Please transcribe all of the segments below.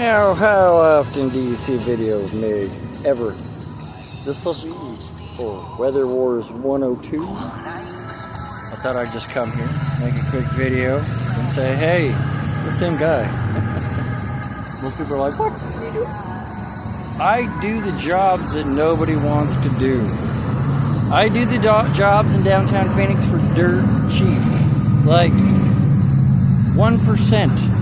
How often do you see videos made? Ever? This will be for Weather Wars 102. I thought I'd just come here, make a quick video, and say, hey, the same guy. Most people are like, what do you do? I do the jobs that nobody wants to do. I do the jobs in downtown Phoenix for dirt cheap. Like 1%.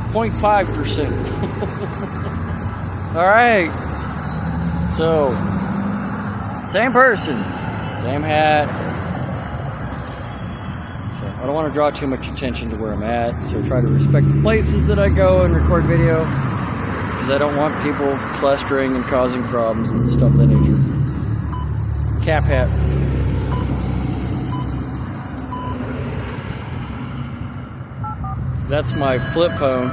0.5%. Alright. So, same person, same hat. So, I don't want to draw too much attention to where I'm at, so try to respect the places that I go and record video, because I don't want people clustering and causing problems and stuff of that nature. Cap hat. That's my flip phone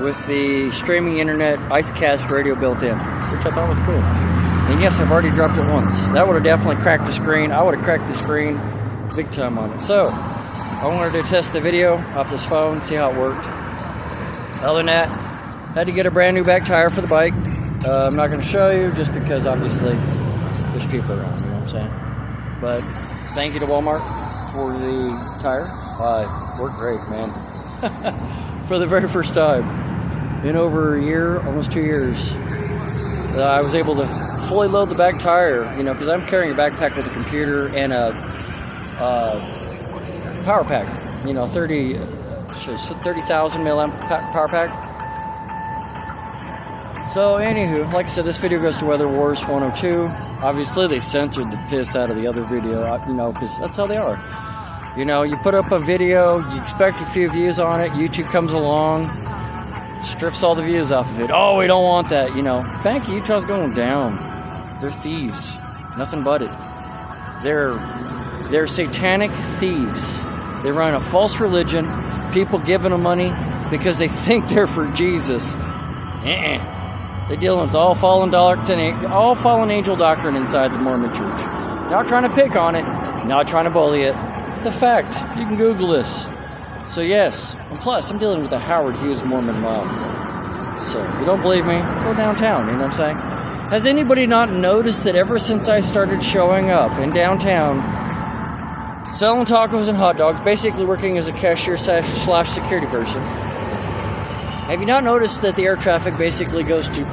with the streaming internet IceCast radio built in, which I thought was cool. And yes, I've already dropped it once. That would have definitely cracked the screen. I would have cracked the screen big time on it. So, I wanted to test the video off this phone, see how it worked. Other than that, had to get a brand new back tire for the bike. I'm not going to show you just because obviously there's people around, you know what I'm saying? But thank you to Walmart for the tire. Worked great, man. For the very first time in over a year, almost 2 years, I was able to fully load the back tire, you know, because I'm carrying a backpack with a computer and a power pack, you know, 30,000 milliamp power pack. So anywho, like I said, this video goes to Weather Wars 102. Obviously they censored the piss out of the other video, you know, because that's how they are. You know, you put up a video, you expect a few views on it, YouTube comes along, strips all the views off of it. Oh, we don't want that, you know. Bank of Utah's going down. They're thieves. Nothing but it. They're satanic thieves. They run a false religion, people giving them money because they think they're for Jesus. They're dealing with all fallen angel doctrine inside the Mormon church. Not trying to pick on it, not trying to bully it. It's a fact. You can Google this. So yes, and plus I'm dealing with a Howard Hughes Mormon mob. So if you don't believe me, go downtown, you know what I'm saying? Has anybody not noticed that ever since I started showing up in downtown, selling tacos and hot dogs, basically working as a cashier slash security person, have you not noticed that the air traffic basically goes to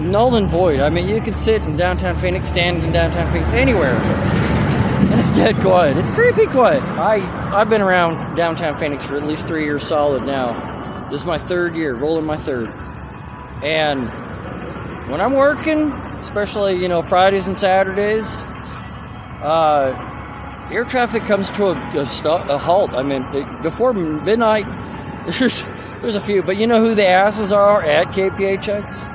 null and void? I mean, you can sit in downtown Phoenix, stand in downtown Phoenix, anywhere. And it's dead quiet. It's creepy quiet. I've been around downtown Phoenix for at least 3 years solid now. This is my third year, rolling my third. And when I'm working, especially, you know, Fridays and Saturdays, air traffic comes to a halt. I mean, before midnight, there's a few, but you know who the asses are at KPHX?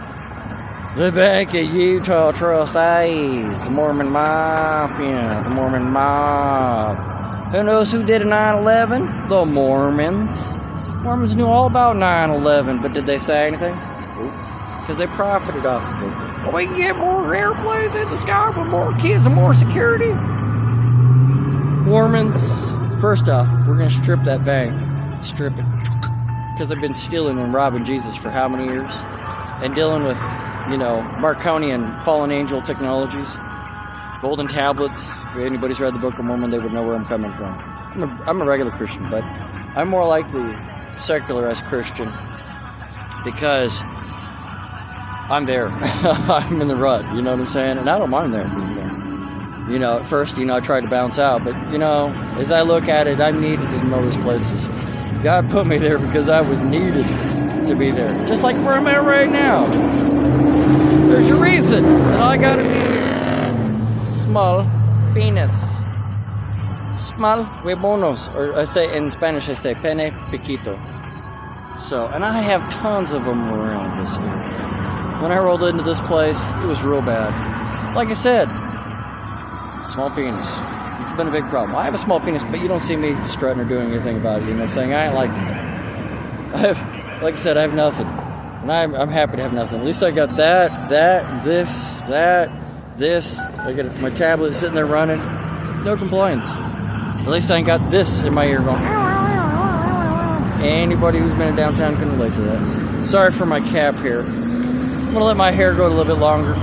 The Bank of Utah trustees, the Mormon Mafia, the Mormon mob. Who knows who did a 9/11? The Mormons. Mormons knew all about 9/11, but did they say anything? Because they profited off of it. Well, we can get more airplanes in the sky with more kids and more security. Mormons, first off, we're going to strip that bank. Strip it. Because they've been stealing and robbing Jesus for how many years? And dealing with, you know, Marconian fallen angel technologies, golden tablets. If anybody's read the Book of Mormon, they would know where I'm coming from. I'm a regular Christian, but I'm more like the secularized Christian because I'm there. I'm in the rut, you know what I'm saying? And I don't mind there being there. You know, at first, you know, I tried to bounce out, but, you know, as I look at it, I'm needed in those places. God put me there because I was needed to be there. Just like where I'm at right now. There's a reason that I gotta be small penis. Small huevonos. Or I say, in Spanish, I say pene piquito. So, and I have tons of them around this area. When I rolled into this place, it was real bad. Like I said, small penis. It's been a big problem. I have a small penis, but you don't see me strutting or doing anything about it. You know what I'm saying? I ain't like that. Like I said, I have nothing. And I'm happy to have nothing. At least I got this. I got my tablet sitting there running. No complaints. At least I ain't got this in my ear going. Anybody who's been in downtown can relate to that. Sorry for my cap here. I'm gonna let my hair go a little bit longer,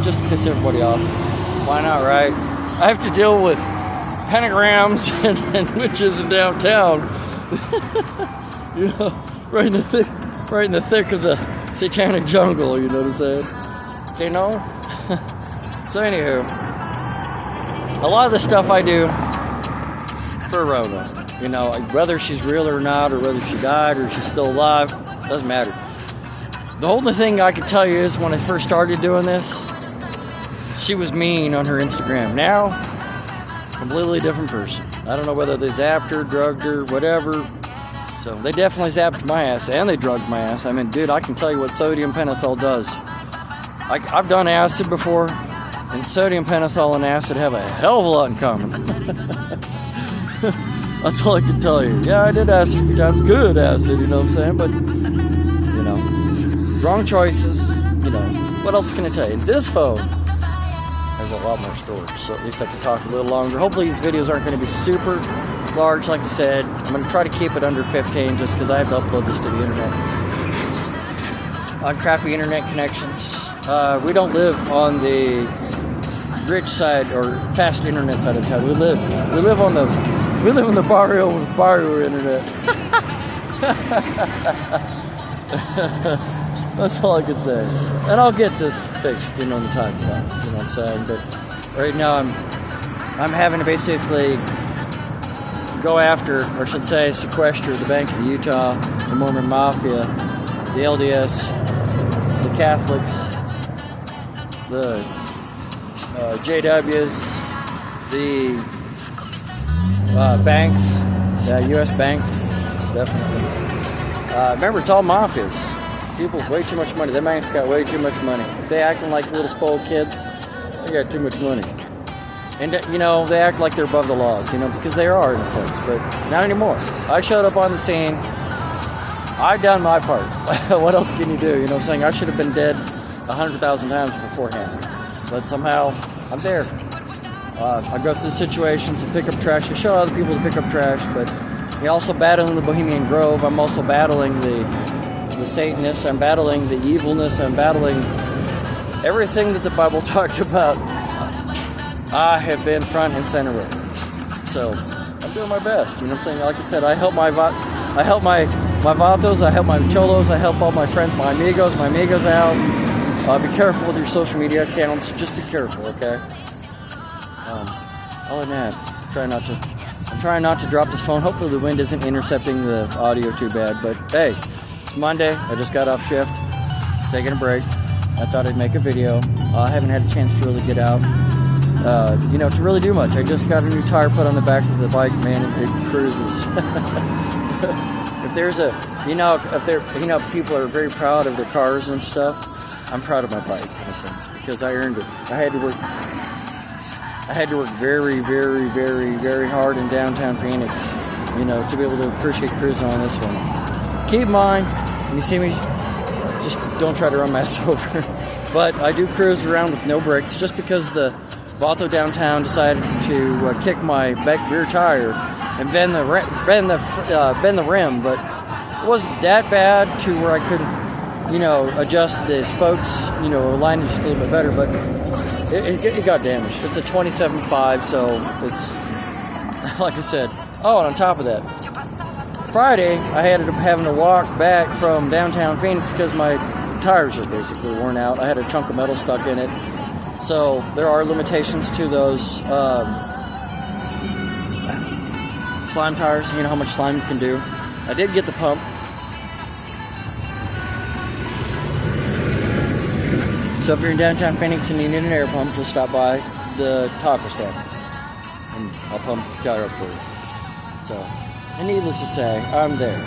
just to piss everybody off. Why not, right? I have to deal with pentagrams and witches in downtown. You know, right in the thick of the satanic jungle. You know what I'm saying? Okay, no. So anywho, a lot of the stuff I do for Rhoda, you know, whether she's real or not, or whether she died or she's still alive, doesn't matter. The only thing I can tell you is when I first started doing this, she was mean on her Instagram. Now, completely different person. I don't know whether they zapped her, drugged her, whatever. So they definitely zapped my ass and they drugged my ass. I mean, dude, I can tell you what sodium pentothal does. I've done acid before, and sodium pentothal and acid have a hell of a lot in common. That's all I can tell you. Yeah, I did acid a few times. Good acid, you know what I'm saying? But, you know, wrong choices, you know. What else can I tell you? This phone has a lot more storage, so at least I can talk a little longer. Hopefully these videos aren't going to be super large, like I said. I'm going to try to keep it under 15 just because I have to upload this to the internet. On crappy internet connections. We don't live on the rich side or fast internet side of town. We live on the barrio with barrio internet. That's all I can say. And I'll get this fixed, you know, in the time comes, you know what I'm saying? But right now I'm having to basically go after, or should say sequester, the Bank of Utah, the Mormon Mafia, the LDS, the Catholics, the JWs, the banks, U.S. banks, definitely. Remember, it's all mafias. People with way too much money. Them banks got way too much money. If they acting like little spoiled kids, they got too much money. And, you know, they act like they're above the laws, you know, because they are in a sense, but not anymore. I showed up on the scene. I've done my part. What else can you do? You know what I'm saying? I should have been dead 100,000 times beforehand. But somehow, I'm there. I go through situations to pick up trash. I show other people to pick up trash, but you're also battling the Bohemian Grove. I'm also battling the Satanists. I'm battling the evilness. I'm battling everything that the Bible talked about. I have been front and center with. So I'm doing my best. You know what I'm saying? Like I said, I help my vatos, I help my cholos, I help all my friends, my amigos out. Be careful with your social media accounts. Just be careful, okay? Other than that, I'm trying not to drop this phone. Hopefully the wind isn't intercepting the audio too bad. But hey, it's Monday. I just got off shift, taking a break. I thought I'd make a video. I haven't had a chance to really get out, you know, to really do much. I just got a new tire put on the back of the bike, man. It cruises. If there's a, people are very proud of their cars and stuff. I'm proud of my bike in a sense because I earned it. I had to work very, very, very, very hard in downtown Phoenix, you know, to be able to appreciate cruising on this one. Keep in mind, when you see me, just don't try to run my ass over. But I do cruise around with no brakes just because the Vato downtown decided to kick my back rear tire and bend the rim, but it wasn't that bad to where I couldn't, you know, adjust the spokes, you know, align it just a little bit better, but it got damaged. It's a 27.5, so it's, like I said. Oh, and on top of that, Friday, I ended up having to walk back from downtown Phoenix because my tires are basically worn out. I had a chunk of metal stuck in it. So there are limitations to those slime tires. You know how much slime you can do. I did get the pump. So if you're in downtown Phoenix and you need an air pump, just stop by the taco stand and I'll pump the tire up for you. So, and needless to say, I'm there.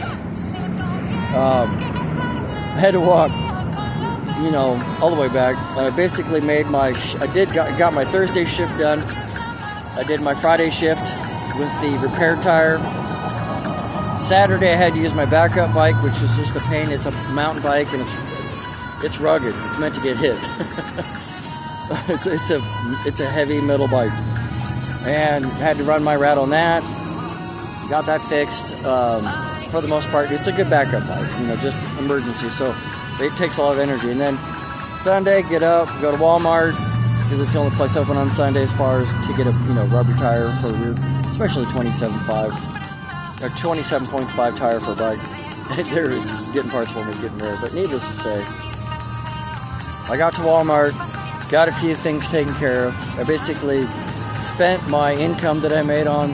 I had to walk, you know, all the way back. I basically made got my Thursday shift done. I did my Friday shift with the repaired tire. Saturday I had to use my backup bike, which is just a pain. It's a mountain bike and it's rugged. It's meant to get hit. it's a heavy metal bike, and I had to run my rat on that. Got that fixed. for the most part, it's a good backup bike, just emergency. So it takes a lot of energy. And then Sunday, get up, go to Walmart, because it's the only place open on Sunday as far as to get a rubber tire for a rear, especially 27.5 or 27.5 tire for a bike. They're getting parts for me, getting rare. But needless to say, I got to Walmart, got a few things taken care of. I basically spent my income that I made on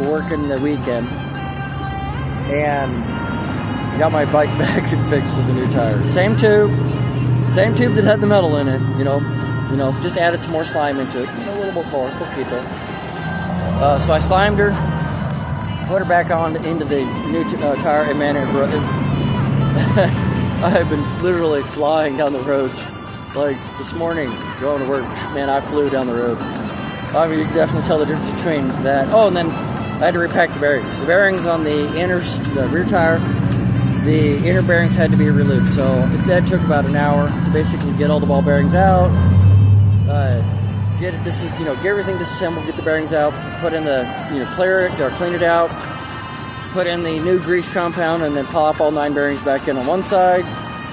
working the weekend, and got my bike back and fixed with a new tire. Same tube that had the metal in it. Just added some more slime into it. A little bit more, poquito. So I slimed her, put her back on into the new tire, and man, I've been literally flying down the roads. Like this morning, going to work, man, I flew down the road. I mean, you can definitely tell the difference between that. Oh, and then I had to repack the bearings. The bearings on the rear tire, the inner bearings had to be relubed. So that took about an hour to basically get all the ball bearings out. Get everything disassembled, get the bearings out, put in the, clear it or clean it out, put in the new grease compound, and then pop all 9 bearings back in on one side,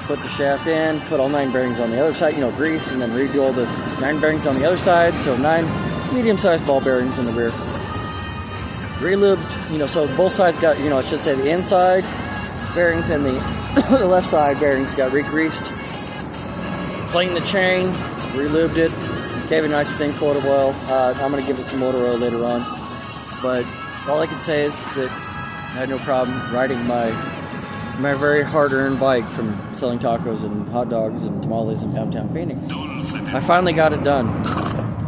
put the shaft in, put all 9 bearings on the other side, grease, and then redo all the 9 bearings on the other side. So 9 medium-sized ball bearings in the rear. Relubed, so both sides got, I should say the inside bearings and the the left side bearings got re-greased. Cleaned the chain, relubed it, gave it a nice thing, coated well. I'm going to give it some motor oil later on. But all I can say is that I had no problem riding my very hard-earned bike from selling tacos and hot dogs and tamales in downtown Phoenix. I finally got it done.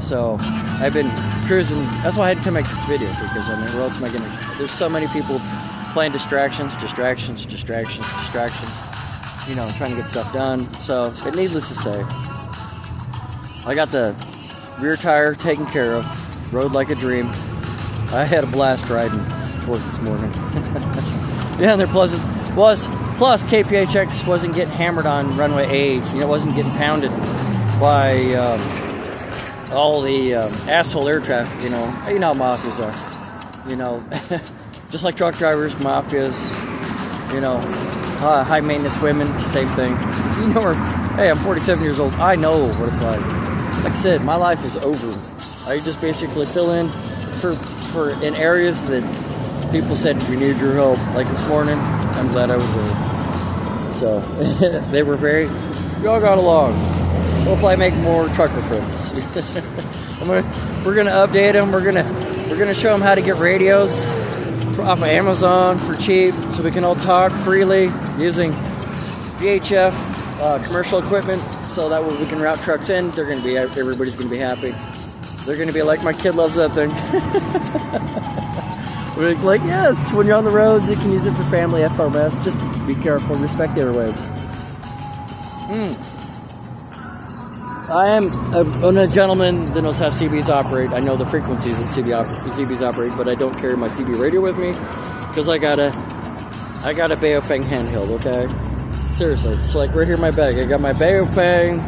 So I've been cruising. That's why I had to make this video, because where else am I going to? There's so many people playing distractions, trying to get stuff done. So, but needless to say, I got the rear tire taken care of, rode like a dream. I had a blast riding to work this morning. Yeah, and they're pleasant. Plus KPHX wasn't getting hammered on runway 8. It wasn't getting pounded by all the asshole air traffic. You know how mafias are. Just like truck drivers, mafias. High maintenance women, same thing. Hey, I'm 47 years old. I know what it's like. Like I said, my life is over. I just basically fill in for in areas that people said we need your help. Like this morning, I'm glad I was there. So they were we all got along. Hopefully I make more trucker friends. We're gonna update them. We're gonna show them how to get radios off of Amazon for cheap, so we can all talk freely using VHF commercial equipment, so that way we can route trucks in. Everybody's gonna be happy. They're gonna be like, my kid loves that thing. We're like, yes, when you're on the roads, you can use it for family FMS. Just be careful, respect the airwaves. I am a gentleman that knows how CBs operate. I know the frequencies that CBs operate, but I don't carry my CB radio with me because I got a Baofeng handheld, okay? Seriously, it's like right here in my bag. I got my Baofeng.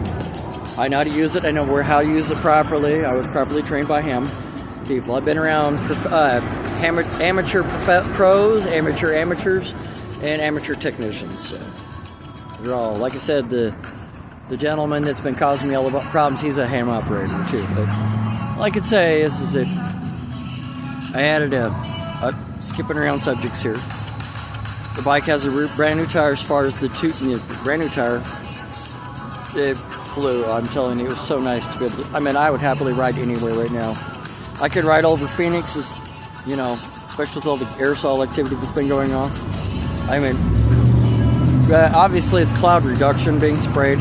I know how to use it. I know how to use it properly. I was properly trained by him. People. I've been around amateur pros, amateur amateurs, and amateur technicians. So they're all, like I said, the gentleman that's been causing me all the problems, he's a ham operator too. But all I could say is that I added skipping around subjects here. The bike has a brand new tire. As far as the brand new tire, it flew. I'm telling you, it was so nice to be able to. I would happily ride anywhere right now. I could ride over Phoenix, especially with all the aerosol activity that's been going on. Obviously it's cloud reduction being sprayed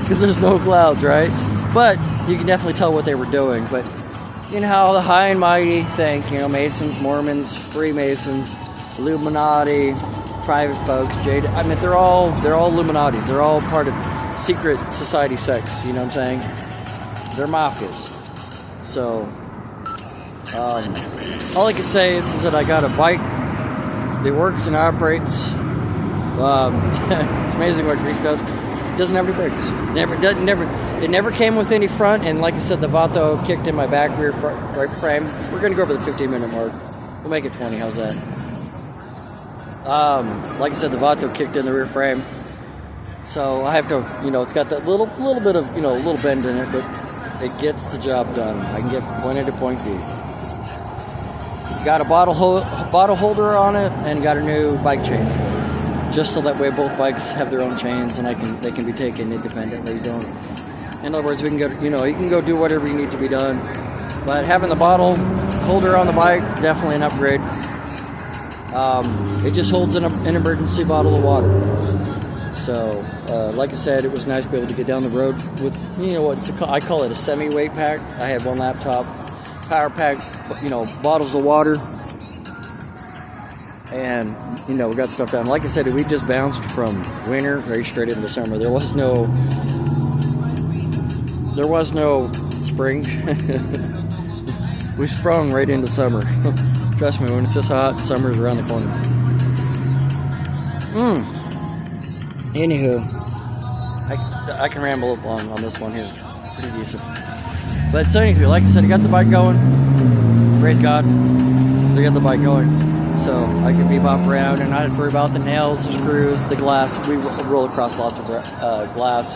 because there's no clouds, right? But you can definitely tell what they were doing. But how the high and mighty think, Masons, Mormons, Freemasons, Illuminati, private folks, Jade. They're all Illuminatis. They're all part of secret society sects. You know what I'm saying? They're mafias. So all I can say is that I got a bike that works and operates. It's amazing what grease does. It doesn't have any brakes. It never came with any front, and like I said, the Vato kicked in my back rear right frame. We're gonna go over the 15-minute mark. We'll make it 20. How's that? Like I said, the Vato kicked in the rear frame. So I have to, it's got that little bit of, little bend in it, but it gets the job done. I can get from point A to point B. Got a bottle holder on it, and got a new bike chain for it. Just so that way both bikes have their own chains, and they can be taken independently. In other words, we can go, you can go do whatever you need to be done. But having the bottle holder on the bike, definitely an upgrade. It just holds an emergency bottle of water. So, like I said, it was nice to be able to get down the road with, I call it a semi-weight pack. I had one laptop, power pack, bottles of water, and, we got stuff done. Like I said, we just bounced from winter right straight into summer. There was no spring. We sprung right into summer. Trust me, when it's this hot, summer's around the corner. Anywho, I can ramble on this one here. Pretty decent. But so anywho, like I said, I got the bike going. Praise God. I got the bike going. So I can bebop around and not have to worry about the nails, the screws, the glass. We roll across lots of glass.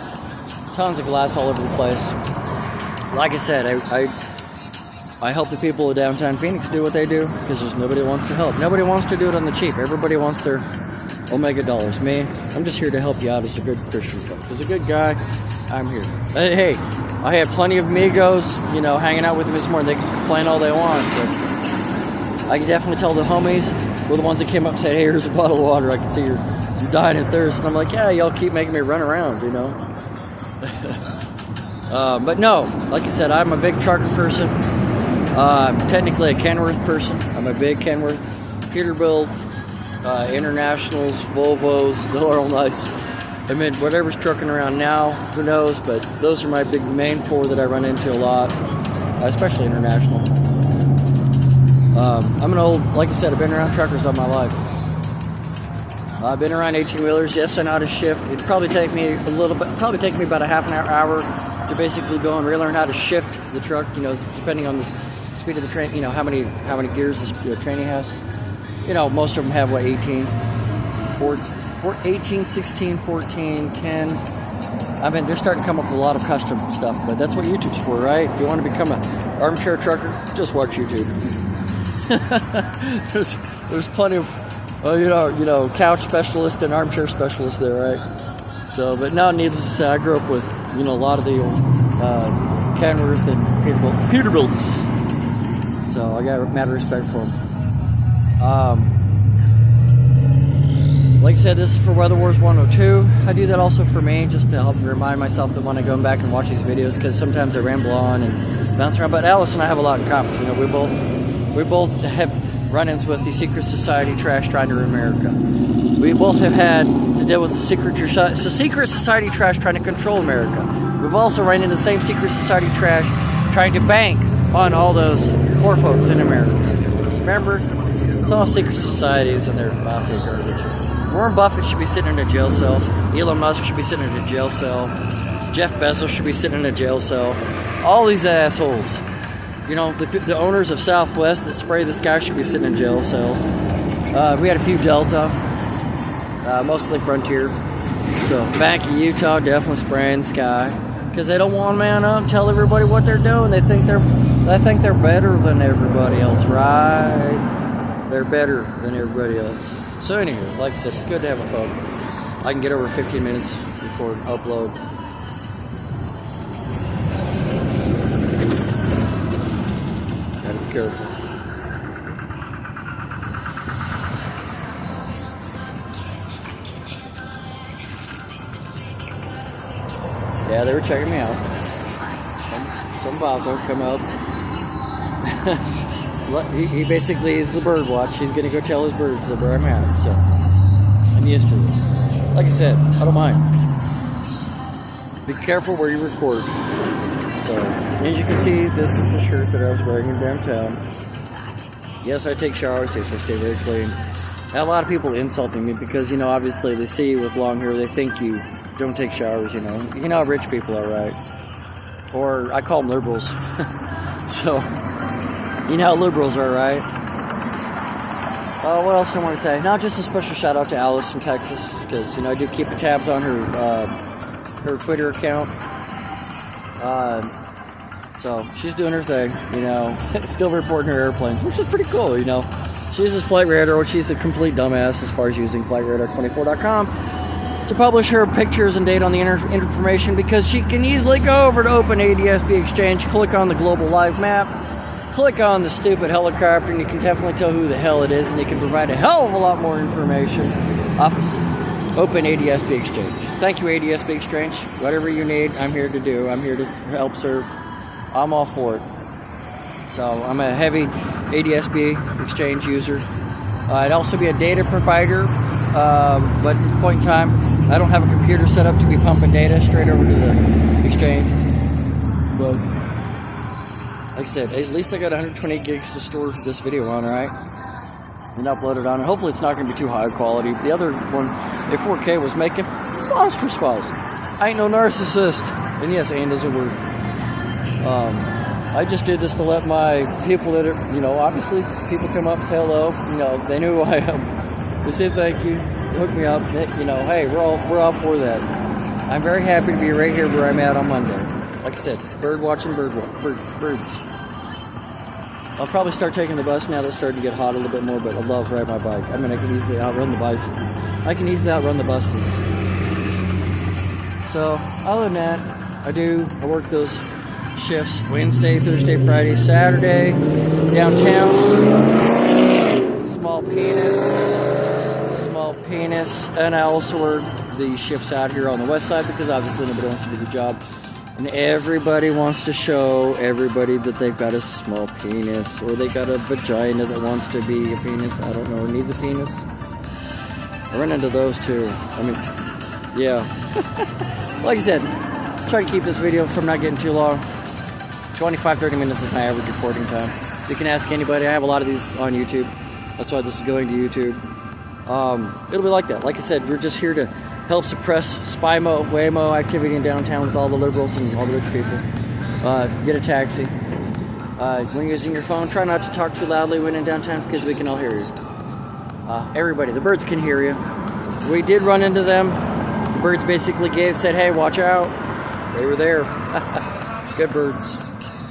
Tons of glass all over the place. Like I said, I help the people of downtown Phoenix do what they do because there's nobody who wants to help. Nobody wants to do it on the cheap. Everybody wants their omega dollars. Me, I'm just here to help you out as a good Christian. As a good guy, I'm here. Hey, I have plenty of amigos, hanging out with me this morning. They can complain all they want, but I can definitely tell the homies were the ones that came up and said, hey, here's a bottle of water. I can see you're dying of thirst. And I'm like, yeah, y'all keep making me run around, But no, like I said, I'm a big trucker person. I'm technically a Kenworth person. I'm a big Kenworth. Peterbilt, Internationals, Volvos, they're all nice. I mean, whatever's trucking around now, who knows, but those are my main four that I run into a lot, especially International. I'm an old, like I said, I've been around truckers all my life. I've been around 18-wheelers. Yes, I know how to shift. It'd probably take me about a half an hour to basically go and relearn how to shift the truck, depending on the speed of the train, how many gears the train has. Most of them have, 18, 16, 14, 10. I mean, they're starting to come up with a lot of custom stuff, but that's what YouTube's for, right? If you want to become an armchair trucker, just watch YouTube. there's plenty of, couch specialists and armchair specialists there, right? So, but no, needless to say, I grew up with, a lot of the old Kenworth and Peterbilts. So I got mad respect for them. Like I said, this is for Weather Wars 102. I do that also for me, just to help remind myself that when I go back and watch these videos, because sometimes I ramble on and bounce around. But Alice and I have a lot in common. We both have run-ins with the secret society trash trying to ruin America. We both have had to deal with the secret society trash trying to control America. We've also run into the same secret society trash trying to bank on all those poor folks in America. Remember, it's all secret societies and they're mafia garbage. Warren Buffett should be sitting in a jail cell. Elon Musk should be sitting in a jail cell. Jeff Bezos should be sitting in a jail cell. All these assholes. The owners of Southwest that spray the sky should be sitting in jail cells. We had a few Delta, mostly Frontier. So Bank of Utah definitely spraying the sky because they don't want to man up, tell everybody what they're doing. They think they're better than everybody else, right? They're better than everybody else. So anyway, like I said, it's good to have a phone. I can get over 15 minutes, record, upload. Gotta be careful. Yeah, they were checking me out. Some Vato come up. He basically is the bird watch. He's gonna go tell his birds that where I'm at. So I'm used to this. Like I said, I don't mind. Be careful where you record. So as you can see, this is the shirt that I was wearing in downtown. Yes, I take showers. Yes, I stay very clean. I have a lot of people insulting me because obviously they see you with long hair. They think you don't take showers. You know how rich people are, right? Or I call them liberals. So. You know how liberals are, right? What else I want to say? Now, just a special shout out to Alice in Texas, because, you know, I do keep the tabs on her Twitter account. So she's doing her thing, you know, still reporting her airplanes, which is pretty cool, you know. She uses Flight Radar, which she's a complete dumbass as far as using FlightRadar24.com to publish her pictures and data on the information, because she can easily go over to OpenADSB Exchange, click on the global live map, click on the stupid helicopter, and you can definitely tell who the hell it is, and you can provide a hell of a lot more information off of OpenADSB Exchange. Thank you, ADSB Exchange. Whatever you need, I'm here to do. I'm here to help serve. I'm all for it. So I'm a heavy ADSB Exchange user. I'd also be a data provider, but at this point in time, I don't have a computer set up to be pumping data straight over to the Exchange. But like I said, at least I got 128 gigs to store this video on, right? And upload it on. And hopefully it's not going to be too high quality. The other one, if 4K was making pause for spaz. I ain't no narcissist. And yes, and is a word. I just did this to let my people that are, you know, obviously people come up, say hello, you know, they knew who I am. They say thank you, hook me up, you know, hey, we're all for that. I'm very happy to be right here where I'm at on Monday. Like I said, birds. I'll probably start taking the bus now that it's starting to get hot a little bit more, but I love riding my bike. I mean, I can easily outrun the bus. I can easily outrun the buses. So, other than that, I work those shifts Wednesday, Thursday, Friday, Saturday, downtown. Small penis, and I also work the shifts out here on the west side, because obviously nobody wants to do the job, and everybody wants to show everybody that they've got a small penis, or they got a vagina that wants to be a penis. I don't know, or needs a penis. I run into those too. I mean, yeah. Like I said, try to keep this video from not getting too long. 25-30 minutes is my average recording time. You can ask anybody. I have a lot of these on YouTube. That's why this is going to YouTube. It'll be like that. Like I said, we're just here to help suppress SPIMO, WAMO activity in downtown with all the liberals and all the rich people. Get a taxi. When using your phone, try not to talk too loudly when in downtown, because we can all hear you. Everybody, the birds can hear you. We did run into them. The birds basically said, hey, watch out. They were there. Good birds.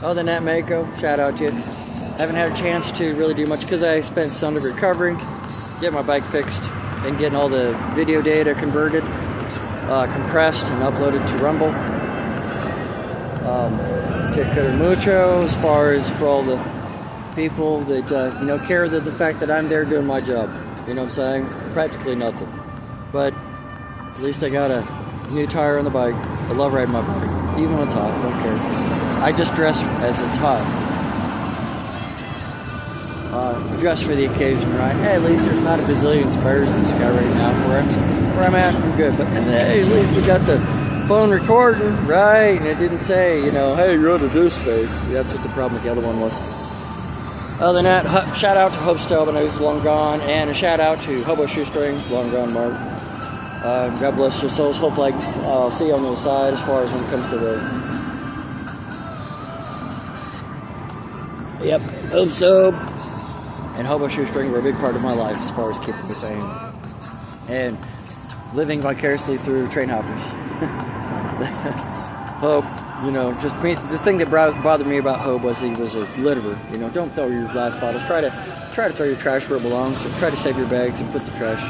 Other than that, Mako, shout out to you. Haven't had a chance to really do much because I spent Sunday recovering, getting my bike fixed, and getting all the video data converted, compressed, and uploaded to Rumble. Que quiero mucho, as far as for all the people that care that the fact that I'm there doing my job. You know what I'm saying? Practically nothing. But at least I got a new tire on the bike. I love riding my bike, even when it's hot. I don't care. I just dress as it's hot. Dress for the occasion, right? Hey, at least there's not a bazillion spiders in the sky right now. Where I'm at, I'm good. But hey, at least we got the phone recording, right? And it didn't say, hey, you're on a do space. That's what the problem with the other one was. Other than that, shout out to Hope Stelb, I know he's long gone, and a shout out to Hobo Shoestring, long gone Mark. God bless your souls. Hopefully I'll see you on the other side as far as when it comes to the... Yep, Hope Stelb and Hobo Shoestring were a big part of my life as far as keeping me sane and living vicariously through train hoppers. Hope, the thing that bothered me about Hope was he was a litterer. Don't throw your glass bottles. Try to throw your trash where it belongs. So try to save your bags and put the trash,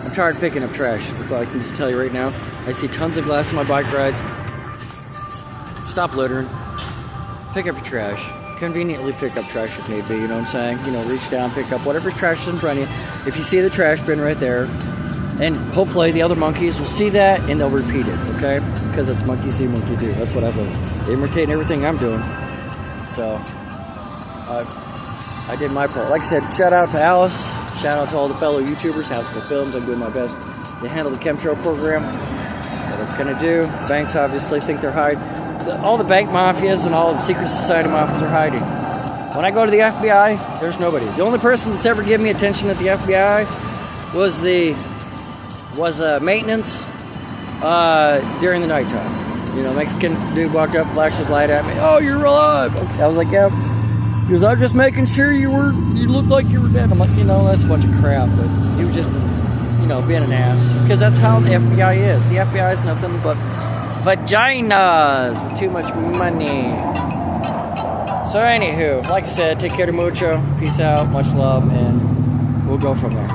I'm tired of picking up trash. That's all I can just tell you right now. I see tons of glass on my bike rides. Stop littering. Pick up your trash. Conveniently pick up trash if need be, you know what I'm saying? Reach down, pick up whatever trash is in front of you. If you see the trash bin right there, and hopefully the other monkeys will see that and they'll repeat it, okay? Because it's monkey see, monkey do. That's what I've learned. They imitate everything I'm doing. So, I did my part. Like I said, shout out to Alice. Shout out to all the fellow YouTubers, Houseful Films. I'm doing my best to handle the chemtrail program. What it's going to do. Banks obviously think they're hiding. All the bank mafias and all the secret society mafias are hiding. When I go to the FBI, there's nobody. The only person that's ever given me attention at the FBI was maintenance during the nighttime. Mexican dude walked up, flashed his light at me. Oh, you're alive. Okay. I was like, yep. He goes, I'm just making sure you looked like you were dead. I'm like, that's a bunch of crap. But he was just, being an ass. Because that's how the FBI is. The FBI is nothing but vaginas with too much money. So anywho, like I said, take care of mucho. Peace out, much love, and we'll go from there.